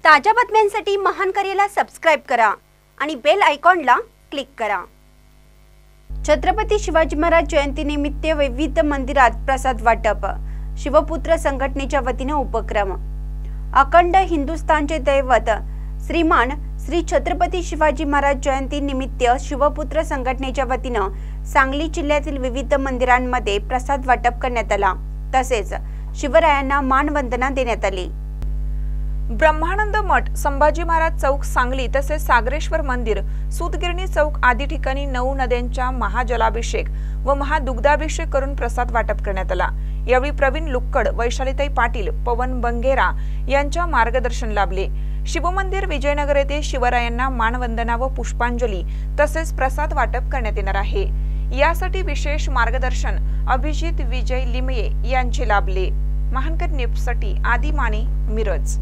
ताज्या बातम्यांसाठी महान करेला सबस्क्राइब करा आणि बेल आयकॉनला क्लिक करा। छत्रपती शिवाजी महाराज जयंतीनिमित्त विविध मंदिरात प्रसाद वाटप, शिवपुत्र संघटनेच्या वतीने उपक्रम। अखंड हिंदुस्थानचे दैवत श्रीमान श्री छत्रपती शिवाजी महाराज जयंती निमित्त शिवपुत्र संघटनेच्या वतीने सांगली जिल्ह्यातील विविध मंदिरांमध्ये प्रसाद वाटप करण्यात आला। तसेच शिवरायांना मानवंदना देण्यात आली। ब्रह्मानंद मठ, संभाजी महाराज चौक सांगली तसेच सागरेश्वर मंदिर, सूतगिरणी चौक आदी ठिकाणी 9 नद्यांच्या महाजलाभिषेक व महादुग्धाभिषेक करून प्रसाद वाटप करण्यात आला। यावेळी प्रवीण लुक्कड, वैशालीताई पाटील, पवन बंगेरा यांच्या मार्गदर्शन लाभले। शिवमंदिर विजयनगर येथे शिवरायांना मानवंदना व पुष्पांजली तसेच प्रसाद वाटप करण्यात येणार आहे। यासाठी विशेष मार्गदर्शन अभिजित विजय लिमये यांचे लाभले। महानकर न्यूजसाठी आदी माने, मिरज।